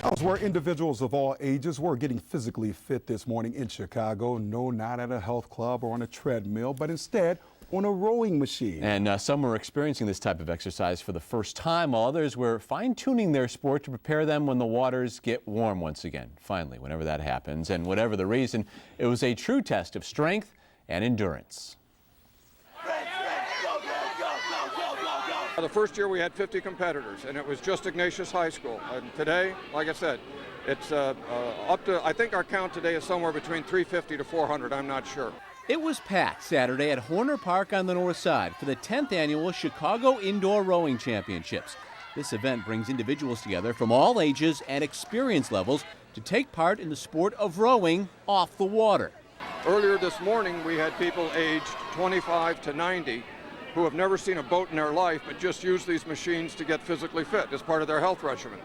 Hours where individuals of all ages were getting physically fit this morning in Chicago. No, not at a health club or on a treadmill, but instead on a rowing machine. And some were experiencing this type of exercise for the first time, while others were fine-tuning their sport to prepare them when the waters get warm once again. Finally, whenever that happens, and whatever the reason, it was a true test of strength and endurance. The first year we had 50 competitors, and it was just Ignatius High School. And today, like I said, it's up to, I think our count today is somewhere between 350 to 400, I'm not sure. It was packed Saturday at Horner Park on the north side for the 10th annual Chicago Indoor Rowing Championships. This event brings individuals together from all ages and experience levels to take part in the sport of rowing off the water. Earlier this morning, we had people aged 25 to 90 who have never seen a boat in their life but just use these machines to get physically fit as part of their health regimen.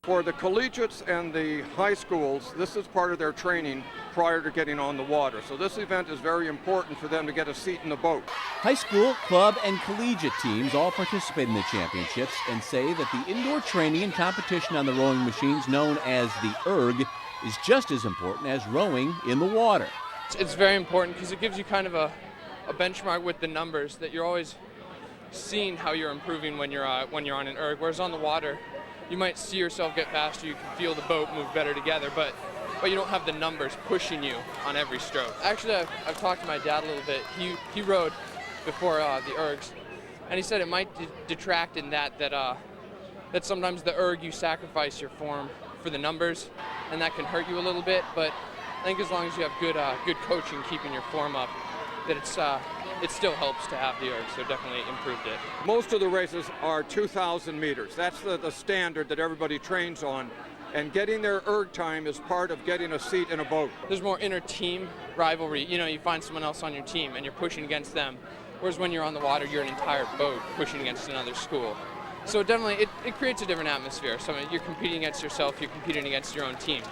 For the collegiates and the high schools, this is part of their training prior to getting on the water. So this event is very important for them to get a seat in the boat. High school, club, and collegiate teams all participate in the championships and say that the indoor training and competition on the rowing machines known as the erg is just as important as rowing in the water. It's very important because it gives you kind of a benchmark with the numbers that you're always seeing how you're improving when you're on an erg. Whereas on the water, you might see yourself get faster, you can feel the boat move better together, but you don't have the numbers pushing you on every stroke. Actually, I've talked to my dad a little bit. He rowed before the ergs, and he said it might detract in that sometimes the erg you sacrifice your form for the numbers, and that can hurt you a little bit. But I think as long as you have good coaching keeping your form up, that it still helps to have the erg. So definitely improved it. Most of the races are 2,000 meters. That's the standard that everybody trains on. And getting their erg time is part of getting a seat in a boat. There's more inter-team rivalry. You know, you find someone else on your team and you're pushing against them. Whereas when you're on the water, you're an entire boat pushing against another school. So definitely, it creates a different atmosphere. So you're competing against yourself, you're competing against your own team.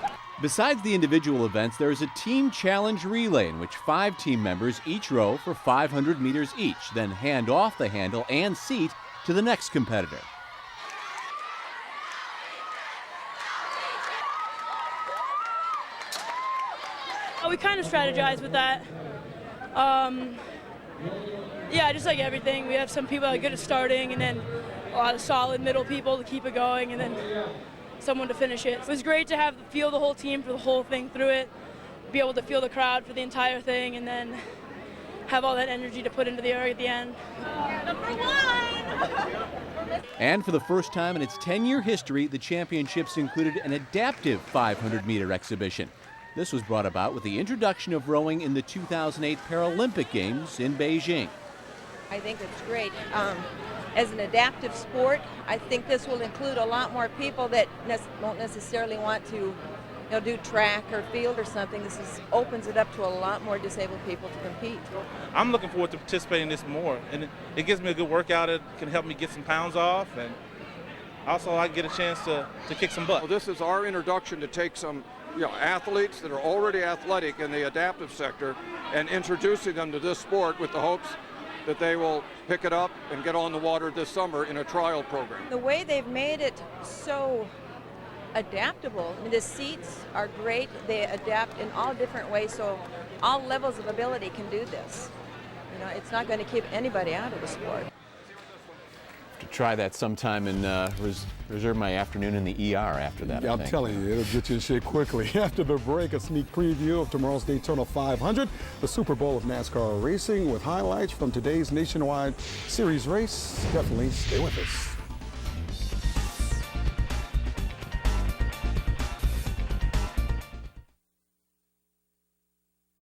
Besides the individual events, there is a team challenge relay in which 5 team members each row for 500 meters each, then hand off the handle and seat to the next competitor. We kind of strategize with that. Yeah, just like everything. We have some people that are good at starting, and then a lot of solid middle people to keep it going, and then someone to finish it. It was great to feel the whole team for the whole thing through it, be able to feel the crowd for the entire thing, and then have all that energy to put into the erg at the end. Number 1! And for the first time in its 10-year history, the championships included an adaptive 500-meter exhibition. This was brought about with the introduction of rowing in the 2008 Paralympic Games in Beijing. I think it's great. As an adaptive sport, I think this will include a lot more people that won't necessarily want to do track or field or something. This opens it up to a lot more disabled people to compete. I'm looking forward to participating in this more, and it gives me a good workout. It can help me get some pounds off, and also I get a chance to kick some butt. Well, this is our introduction to take some athletes that are already athletic in the adaptive sector and introducing them to this sport with the hopes that they will pick it up and get on the water this summer in a trial program. The way they've made it so adaptable, I mean, the seats are great. They adapt in all different ways, so all levels of ability can do this. It's not going to keep anybody out of the sport. To try that sometime and reserve my afternoon in the ER after that. Yeah, I'm telling you, it'll get you in shape quickly. After the break, a sneak preview of tomorrow's Daytona 500, the Super Bowl of NASCAR racing with highlights from today's nationwide series race. Definitely stay with us.